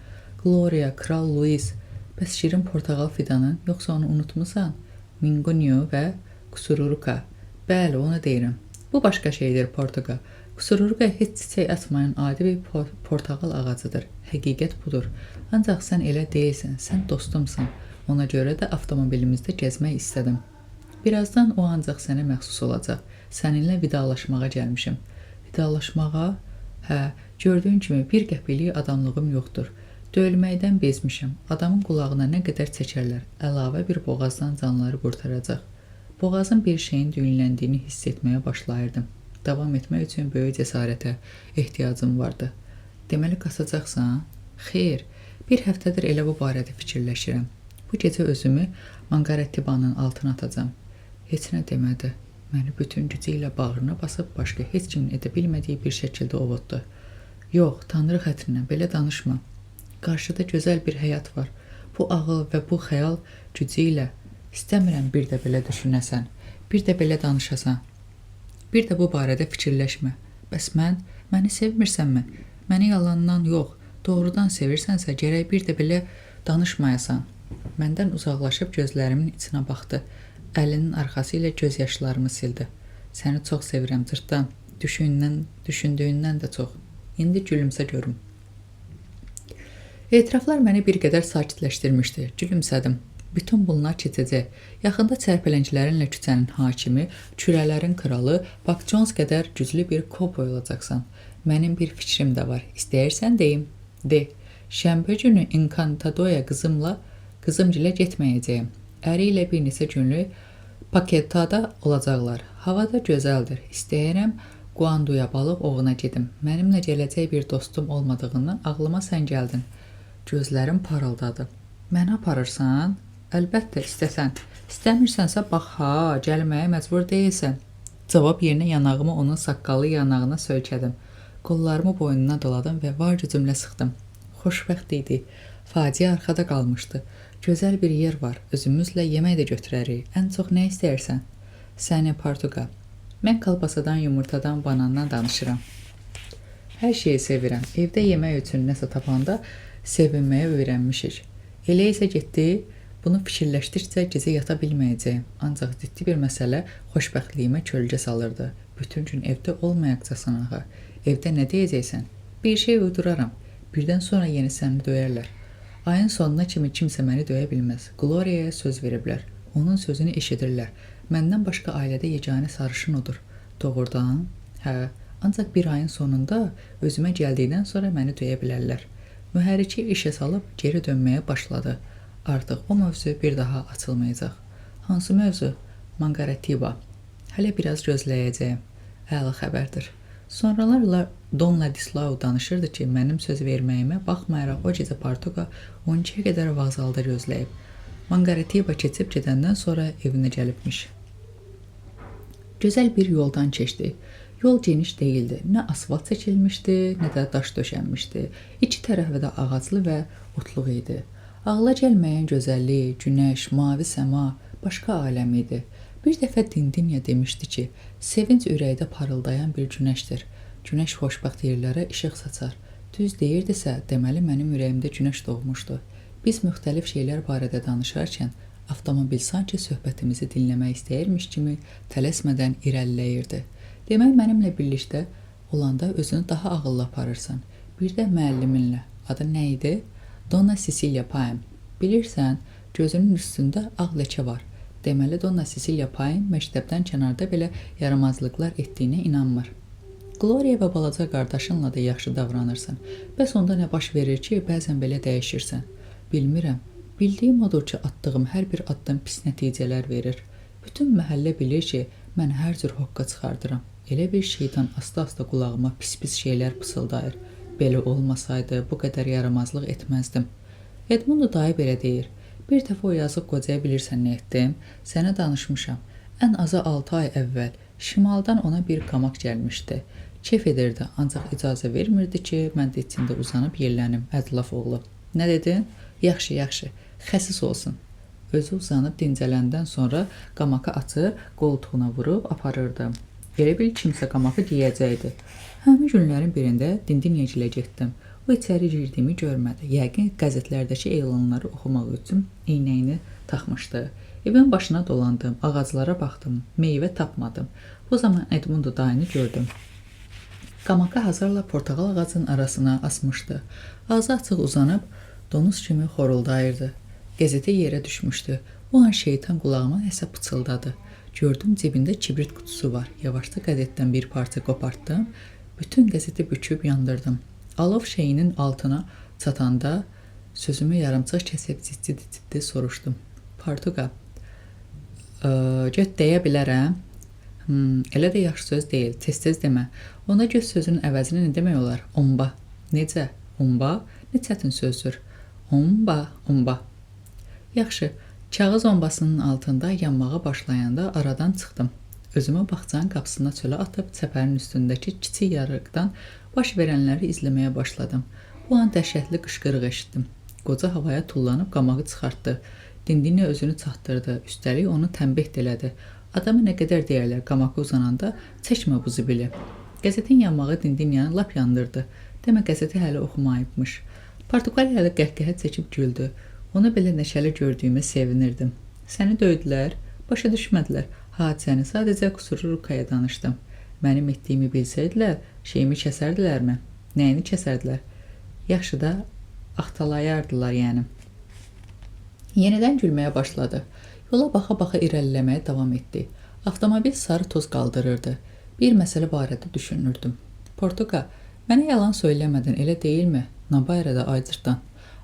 Gloria, Kral Luis, bəs şirin portağal fidanın, yoxsa onu unutmusan? Mingonio və Kusururuka. Bəli, onu deyirəm. Bu başqa şeydir, Portuqal. Kusururuka heç çiçək açmayan adi bir portağal ağacıdır. Həqiqət budur. Ancaq sən elə deyilsən, sən dostumsan. Ona görə də avtomobilimizdə gəzmək istədim. Birazdan o ancaq sənə məxsus olacaq. Səninlə vidalaşmağa gəlmişim. Vidalaşmağa? Hə, gördüyün kimi bir qəpilik adamlığım yoxdur. Döyülməkdən bezmişəm. Adamın qulağına nə qədər çəkərlər. Əlavə bir boğazdan canları qurtaracaq. Boğazın bir şeyin düyünləndiyini hiss etməyə başlayırdım. Davam etmək üçün böyük cəsarətə ehtiyacım vardı. Deməli qaçacaqsan? Xeyr, bir həftədir elə bu barədə fikirləşirəm. Bu gecə özümü Mangaretibanın altına atacam. Heç nə demədi. Məni bütün gücü ilə bağrına basıb başqa heç kimin edə bilmədiyi bir şəkildə ovutdu. Yox, Tanrı xətrinə belə danışma. Qarşıda gözəl bir həyat var. Bu ağıl və bu xəyal gücü ilə istəmirəm bir də belə düşünəsən, bir də belə danışasan. Bir də bu barədə fikirləşmə. Bəs məni sevmirsənmi? Məni yalandan yox, doğrudan sevirsənsə gərək bir də belə danışmayasan. Məndən uzaqlaşıb gözlərimin içinə baxdı. Əlinin arxası ilə göz yaşlarımı sildi. Səni çox sevirəm, cırtdan. Düşündüyündən də çox. İndi gülümsə görüm. Etiraflar məni bir qədər sakitləşdirmişdi. Gülümsədim. Bütün bunlar keçəcək. Yaxında çərpələncilərinlə küçənin hakimi, kürələrin kralı, Buck Jones qədər güclü bir kovboy olacaqsan. Mənim bir fikrim də var. İstəyirsən deyim. De. Şənbə günü Encantadoya qızımgilə getməyəcəyim. Əri ilə bir neçə günlük Paketada olacaqlar. Hava da gözəldir. İstəyirəm Guanduya balıq ovuna gedim. Mənimlə gələcək bir dostum olmadığından ağlıma sən gəldin. Gözlərim parıldadı. Məni aparırsan? Əlbəttə, istəsən. İstəmirsənsə, bax ha, gəlməyə məcbur deyilsən. Cavab yerinə yanağımı onun saqqallı yanağına söykədim. Qollarımı boynuna doladım və var gücümlə sıxdım. Xoşbəxt idi. Faciə arxada qalmışdı. Gözəl bir yer var. Özümüzlə yemək də götürərik. Ən çox nə istəyirsən? Səni, Portuqal. Mən kalbasadan, yumurtadan, banandan danışıram. Hər şeyi sevirəm. Evdə yemək üçün nəsə tapanda sevinməyə öyrənmişik. Elə isə getdi, bunu fikirləşdikcə gecə yata bilməyəcəyim. Ancaq ciddi bir məsələ xoşbəxtliyimə kölgə salırdı. Bütün gün evdə olmayacaqsan ağa. Evdə nə deyəcəksən? Bir şey uyduraram. Birdən sonra yeni səni döyərlər. Ayın sonuna kimi kimsə məni döyə bilməz. Gloria'ya söz veriblər. Onun sözünü eşidirlər. Məndən başqa ailədə yeganə sarışın odur. Doğrudan? Hə, ancaq bir ayın sonunda özümə gəldikdən sonra məni döyə bilərlər. Mühərriki işə salıb geri dönməyə başladı. Artıq o mövzu bir daha açılmayacaq. Hansı mövzu? Mangaretiba. Hələ biraz gözləyəcəyim. Əla xəbərdir. Sonralar Don Ladislau danışırdı ki, mənim söz verməyimə baxmayaraq o gecə Portuqal 12-yə qədər vağzalda gözləyib. Mangaretiba keçib gedəndən sonra evinə gəlibmiş. Gözəl bir yoldan keçdi. Yol geniş deyildi. Nə asfalt çəkilmişdi, nə də daş döşənmişdi. İki tərəfə də ağaclı və otluq idi. Ağla gəlməyən gözəllik, günəş, mavi səma, başqa aləm idi. Bir dəfə Dindinya demişdi ki, sevinç ürəkdə parıldayan bir günəşdir. Günəş xoşbəxt yerlərə işıq saçar. Düz deyirdisə, deməli mənim ürəyimdə günəş doğmuşdu. Biz müxtəlif şeylər barədə danışarkən, avtomobil sanki söhbətimizi dinləmək istəyirmiş kimi tələsmədən irəliləyirdi. Demək, mənimlə birlikdə olanda özünü daha ağıllı aparırsan. Bir də müəlliminlə. Adı nə idi? Donna Cecilia Payne. Bilirsən, gözünün üstündə ağ ləkə var. Deməli, Donna Cecilia Payne məktəbdən kənarda belə yaramazlıqlar etdiyinə inanmır. Gloria və balaca qardaşınla da yaxşı davranırsan. Bəs onda nə baş verir ki, bəzən belə dəyişirsən? Bilmirəm. Bildiyim odur ki, attığım hər bir addım pis nəticələr verir. Bütün məhəllə bilir ki, mən hər cür hoqqa çıxardıram. Elə bir şeytan asta-asta qulağıma pis-pis şeylər pısıldayır. Belə olmasaydı, bu qədər yaramazlıq etməzdim. Edmundo dayı belə deyir. Bir dəfə o yazıq qocaya bilirsən nə etdim? Sənə danışmışam. Ən azı 6 ay əvvəl şimaldan ona bir qamaq gəlmişdi. Kef edirdi, ancaq icazə vermirdi ki, mən də içində uzanıb yerlənim, Ədlaf oğlu. Nə dedin? Yaxşı, yaxşı, xəsis olsun. Özü uzanıb dincələndən sonra qamaqı açıb, qoltuğuna vurub aparırdı. Elə bil kimsə qamağı giyəcəkdi. Həmin günlərin birində Dindinyəgilə getdim. O içəri girdiyimi görmədi. Yəqin qəzetlərdəki elanları oxumaq üçün eynəyini taxmışdı. Evin başına dolandım, ağaclara baxdım, meyvə tapmadım. Bu zaman Edmundo dayını gördüm. Qamağı hazırla portağal ağacının arasına asmışdı. Ağzı açıq uzanıb, donuz kimi xoruldayırdı. Qəzetə yerə düşmüşdü. O an şeytan qulağıma nəsə pıçıldadı. Gördüm cibində kibrit qutusu var. Yavaşca qəzetdən bir parça qopartdım. Bütün qəzeti büküb yandırdım. Alov şeyinin altına çatanda sözümü yarımçıq kəsib ciddi soruşdum. Portuqa, göt deyə bilərəm? Elə də yaxşı söz deyil, tez-tez demə. Ona göz sözünün əvəzini nə demək olar? Omba. Necə? Omba? Nə çətin sözdür? Omba. Yaxşı, kağız ombasının altında yanmağa başlayanda aradan çıxdım. Özümü bağçanın qapısına çölə atıb çəpərin üstündəki kiçik yarıqdan baş verənləri izləməyə başladım. Bu an dəhşətli qışqırıq eşitdim. Qoca havaya tullanıb qamağı çıxartdı. Dindinya özünü çatdırdı. Üstəlik onu tənbih elədi. Adamı nə qədər deyərlər qamağı uzananda çəkmə bu zibili. Qəzetin yanmağı Dindinyanı lap yandırdı. Demə qəzeti hələ oxumayıbmış. Portuqaliyalı qəhqəhə çəkib güldü. Onu belə nəşəli gördüyümə sevinirdim. Səni döydülər, başa düşmədilər. Hadisəni sadəcə Qusuru Rukaya danışdım. Mənim etdiyimi bilsəydilər, şeyimi kəsərdilərmi? Nəyini kəsərdilər? Yaxşı da axtalayardılar yəni. Yenidən gülməyə başladı. Yola baxa-baxa irəliləməyə davam etdi. Avtomobil sarı toz qaldırırdı. Bir məsələ barədə düşünürdüm. Portuqa, mənə yalan söyləmədin, elə deyilmi? Nə barədə Aycırtdan?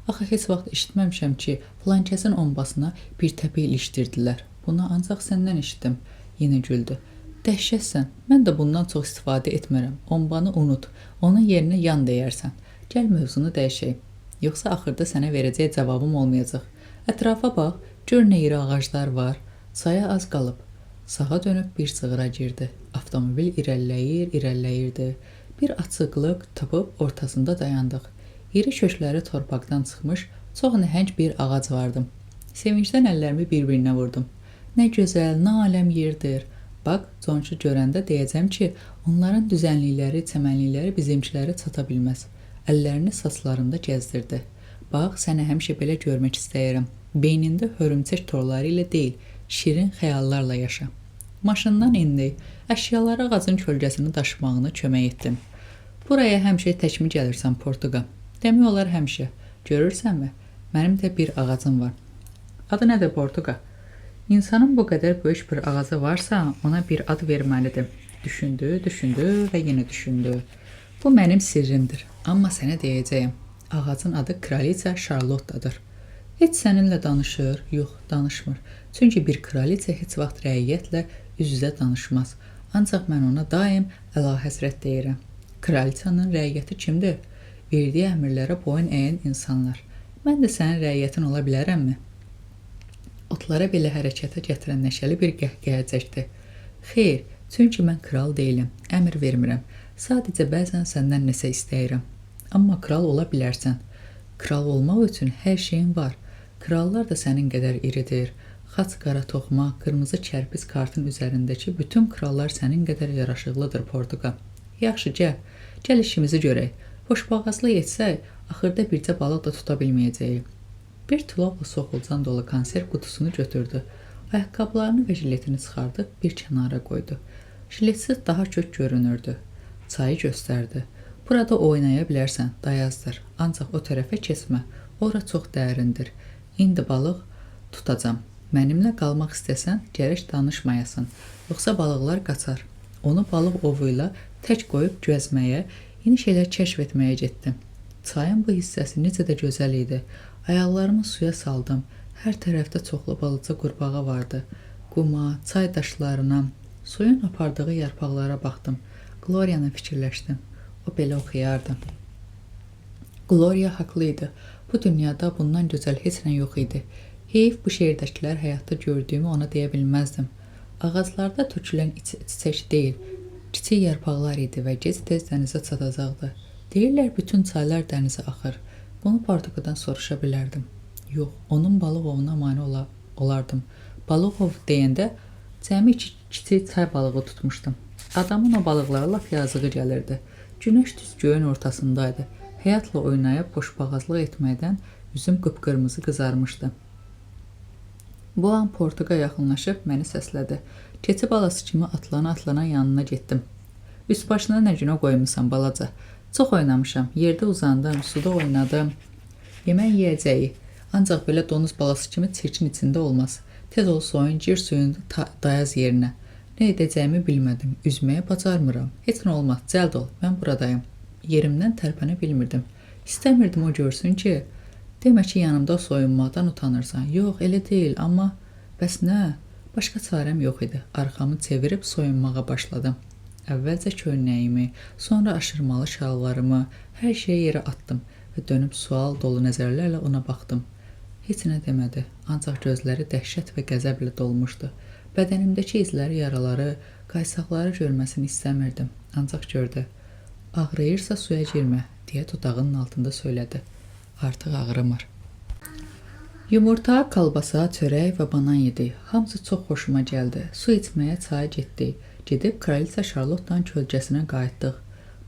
Axı heç vaxt eşitməmişəm ki, filankəsin ombasına bir təpə ilişdirdilər. Bunu ancaq səndən eşitdim. Yenə güldü. Dəhşətsən, mən də bundan çox istifadə etmirəm. Ombanı unut, onun yerinə yan deyərsən. Gəl mövzunu dəyişək. Yoxsa axırda sənə verəcək cavabım olmayacaq. Ətrafa bax, gör nə iri ağaclar var. Saya az qalıb. Sağa dönüb bir çığıra girdi. Avtomobil irəliləyirdi. Bir açıqlıq tapıb ortasında dayandıq. İri köşkləri torpaqdan çıxmış, çox nəhəng bir ağac vardı. Sevincdən əllərimi bir-birinə vurdum. Nə gözəl, nə aləm yerdir. Bax, Conçu görəndə deyəcəm ki, onların düzənlikləri, çəmənlikləri bizimkilərə çata bilməz. Əllərini saçlarında gəzdirdi. Bax, səni həmişə belə görmək istəyirəm. Beynində hörümçək torları ilə deyil, şirin xəyallarla yaşa. Maşından indi, əşyaları ağacın kölgəsini daşımağına kömək etdim. Buraya həmişə təkmi gəlirsən, Portuqa. Demək olar həmişə. Görürsənmi? Mənim də bir ağacım var. Adı nədir, Portuqa? İnsanın bu qədər böyük bir ağacı varsa, ona bir ad verməlidir. Düşündü və yenə düşündü. Bu mənim sirrimdir. Amma sənə deyəcəyim. Ağacın adı Kraliça Charlottadır. Heç səninlə danışır? Yox, danışmır. Çünki bir kraliça heç vaxt rəiyyətlə üz-üzə danışmaz. Ancaq mən ona daim Əlahəzrət deyirəm. Kraliçanın rəiyyəti kimdir? Verdiyi əmrlərə boyun əyən insanlar. Mən də sənin rəiyyətin ola bilərəmmi? Otlara belə hərəkətə gətirən nəşəli bir qəhqəhə çəkdi. Xeyr, çünki mən kral deyiləm, əmr vermirəm. Sadəcə bəzən səndən nəsə istəyirəm. Amma kral ola bilərsən. Kral olmaq üçün hər şeyin var. Krallar da sənin qədər iridir. xaç qara toxma, qırmızı çərpiz kartın üzərindəki bütün krallar sənin qədər yaraşıqlıdır, Portuqa. Yaxşı, gəl işimizi görək. Boşboğazlıq etsək, axırda bircə balıq da tuta bilməyəcəyik. Bir tilovla soxulcan dolu konserv qutusunu götürdü. Ayaqqabılarını və jiletini çıxardıb bir kənara qoydu. Jiletsiz daha kök görünürdü. Çayı göstərdi. Burada oynaya bilərsən, dayazdır. Ancaq o tərəfə keçmə. Ora çox dərindir. İndi balıq tutacam. Mənimlə qalmaq istəsən, gərək danışmayasın. Yoxsa balıqlar qaçar. Onu balıq ovuyla tək qoyub gözməyə, yeni şeylər kəşf etməyə getdim. Çayın bu hissəsi necə də gözəl idi. Ayaqlarımı suya saldım. Hər tərəfdə çoxlu balıca qurbağa vardı. Quma, çay daşlarına, suyun apardığı yarpaqlara baxdım. Gloriyanı fikirləşdim. O belə oxuyardı. Gloria haqlı idi. Bu dünyada bundan gözəl heç nə yox idi. Heyf bu şeirdəkilər həyatda gördüyümü ona deyə bilməzdim. Ağaclarda tökülən çiçək deyil, kiçik yarpaqlar idi və gec-tez dənizə çatacaqdı. Deyirlər, bütün çaylar dənizə axır. Bunu Portuqadan soruşa bilərdim. Yox, onun balıq ovuna mane olardım. Balıq ov deyəndə cəmi kiçik çay balığı tutmuşdum. Adamın o balıqlara lap yazığı gəlirdi. Günəş düz göyün ortasındaydı. Həyatla oynayıb boşboğazlıq etməkdən üzüm qıpqırmızı qızarmışdı. Bu an Portuqa yaxınlaşıb məni səslədi. Keçi balası kimi atlana yanına getdim. Üst başına nə günə qoymusan balaca? Çox oynamışam, yerdə uzandım, suda oynadım. Yemək yeyəcəyi, ancaq belə donuz balası kimi çirkin içində olmaz. Tez ol soyun, gir suyun dayaz yerinə. Nə edəcəyimi bilmədim, üzməyə bacarmıram. Heç nə olmaz, cəld ol, mən buradayım. Yerimdən tərpənə bilmirdim. İstəmirdim o görsün ki, demə ki, yanımda soyunmaqdan utanırsan. Yox, elə deyil, amma bəs nə? Başqa çarəm yox idi. Arxamı çevirib soyunmağa başladım. Əvvəlcə köynəyimi, sonra aşırmalı şalvarımı, hər şeyi yerə atdım və dönüb sual dolu nəzərlərlə ona baxdım. Heç nə demədi, ancaq gözləri dəhşət və qəzəblə dolmuşdu. Bədənimdəki izləri, yaraları, qaysaqları görməsini istəmirdim, ancaq gördü. Ağrıyırsa suya girmə, deyə dodağının altında söylədi. Artıq ağrımır. Yumurta, kalbasa, çörək və banan yedi. Hamısı çox xoşuma gəldi. Su içməyə çaya getdik. Gedib Kraliça Şarlottan kölgəsinə qayıtdıq.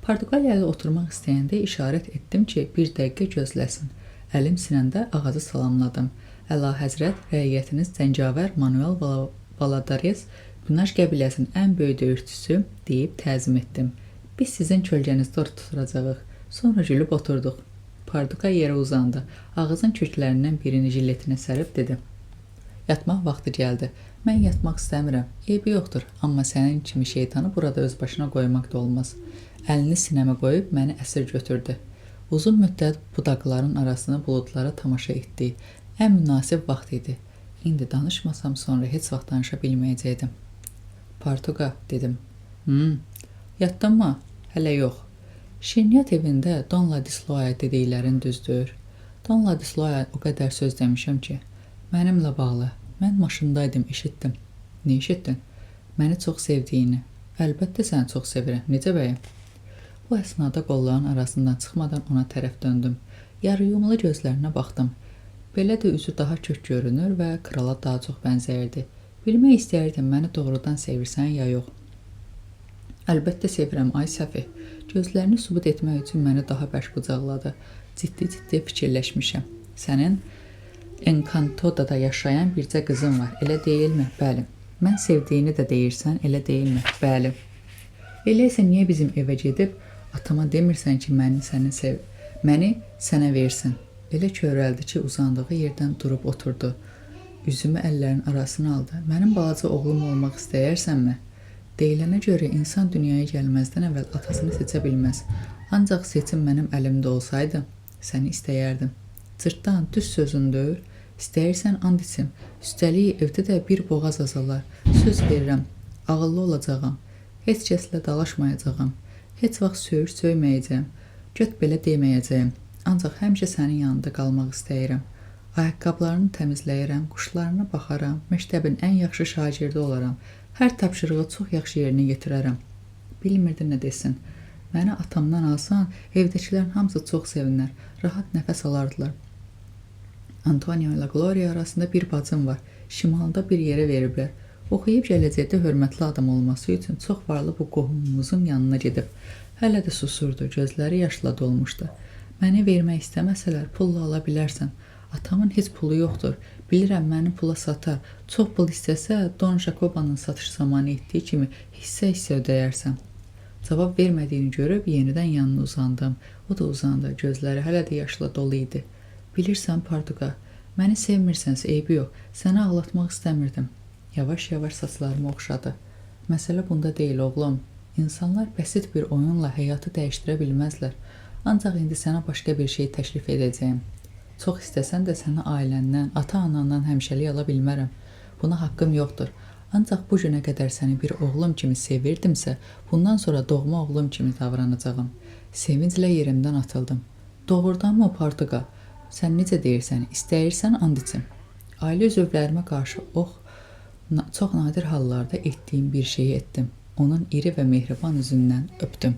Portuqaliyalı oturmaq istəyəndə işarət etdim ki, bir dəqiqə gözləsin. Əlim sinəndə ağacı salamladım. Əlahəzrət, rəiyyətiniz Zəncavər Manuel Valadares, Günəş qəbiləsinin ən böyük döyüşçüsü deyib təzim etdim. Biz sizin kölgənizdə oturacağıq. Sonra gülüb oturduq. Portuqa yerə uzandı. Ağacın köklərindən birini jiletinə sərib dedi. Yatmaq vaxtı gəldi. Mən yatmaq istəmirəm. Eybi yoxdur, amma sənin kimi şeytanı burada öz başına qoymaq da olmaz. Əlini sinəmə qoyub məni əsir götürdü. Uzun müddət budaqların arasını buludlara tamaşa etdi. Ən münasib vaxt idi. İndi danışmasam sonra heç vaxt danışa bilməyəcəkdim. Portuqa, dedim. Yatdın mı? Hələ yox. Şirniyyat evində Don Ladisloya dediklərin düzdür. Don Ladisloya o qədər söz demişəm ki, mənimlə bağlı. Mən maşındaydım, eşitdim. Nə eşitdin? Məni çox sevdiyini. Əlbəttə səni çox sevirəm. Necə bəyəm? Bu əsnada qolların arasından çıxmadan ona tərəf döndüm. Yarıyumulu gözlərinə baxdım. Belə də üzü daha kök görünür və krala daha çox bənzəyirdi. Bilmək istəyirdim, məni doğrudan sevirsən ya yox. Əlbəttə sevirəm, ay Səfi. Gözlərini sübut etmək üçün məni daha bərk qucaqladı. Ciddi fikirləşmişəm. Sənin Encantoda'da yaşayan bircə qızım var, elə deyilmi? Bəli. Mən sevdiyini də deyirsən, elə deyilmi? Bəli. Elə isə niyə bizim evə gedib atama demirsən ki, məni sənə versin? Elə körəldi ki, uzandığı yerdən durub oturdu. Üzümü əllərin arasına aldı. Mənim balaca oğlum olmaq istəyirsənmi? Deyilənə görə insan dünyaya gəlməzdən əvvəl atasını seçə bilməz. Ancaq seçim mənim əlimdə olsaydı, səni istəyərdim. Cırtdan, düz sözündür. İstəyirsən and içim. Üstəlik evdə də bir boğaz azalar. Söz verirəm, ağıllı olacağam. Heç kəslə dalaşmayacağam. Heç vaxt söyməyəcəm. Göt belə deməyəcəyim. Ancaq həmişə sənin yanında qalmaq istəyirəm. Ayaqqabılarını təmizləyirəm, quşlarına baxaram, məktəbin ən yaxşı şagirdi olaram. Hər tapşırığı çox yaxşı yerinə yetirərəm. Bilmirdi nə desin. Məni atamdan alsan, evdəkilərin hamısı çox sevinər, rahat nəfəs alardılar. Antonio ilə Gloria arasında bir bacım var. Şimalda bir yerə veriblər. Oxuyub gələcəkdə hörmətli adam olması üçün çox varlı bu qohumumuzun yanına gedib. Hələ də susurdu, gözləri yaşla dolmuşdu. Məni vermək istəməsələr pulla ala bilərsən. Atamın heç pulu yoxdur. Bilirəm məni pula satar. Çox pul istəsə Don Jacobanın satış zamanı etdiyi kimi hissə-hissə ödəyərsən. Cavab vermədiyini görüb yenidən yanına uzandım. O da uzandı, gözləri hələ də yaşla dolu idi. Bilirsən Partuqa, məni sevmirsənsə eybi yox. Səni ağlatmaq istəmirdim. Yavaş-yavaş saçlarımı oxşadı. Məsələ bunda deyil, oğlum. İnsanlar bəsit bir oyunla həyatı dəyişdirə bilməzlər. Ancaq indi sənə başqa bir şey təklif edəcəyim. Çox istəsən də səni ailəndən, ata-anandan həmişəlik ala bilmərəm. Buna haqqım yoxdur. Ancaq bu günə qədər səni bir oğlum kimi sevirdimsə, bundan sonra doğma oğlum kimi davranacağım. Sevinclə yerimdən atıldım. Doğrudanmı Partuqa? Sən necə deyirsən, istəyirsən and içim. Ailə üzvlərimə qarşı çox nadir hallarda etdiyim bir şeyi etdim. Onun iri və mehriban üzündən öpdüm.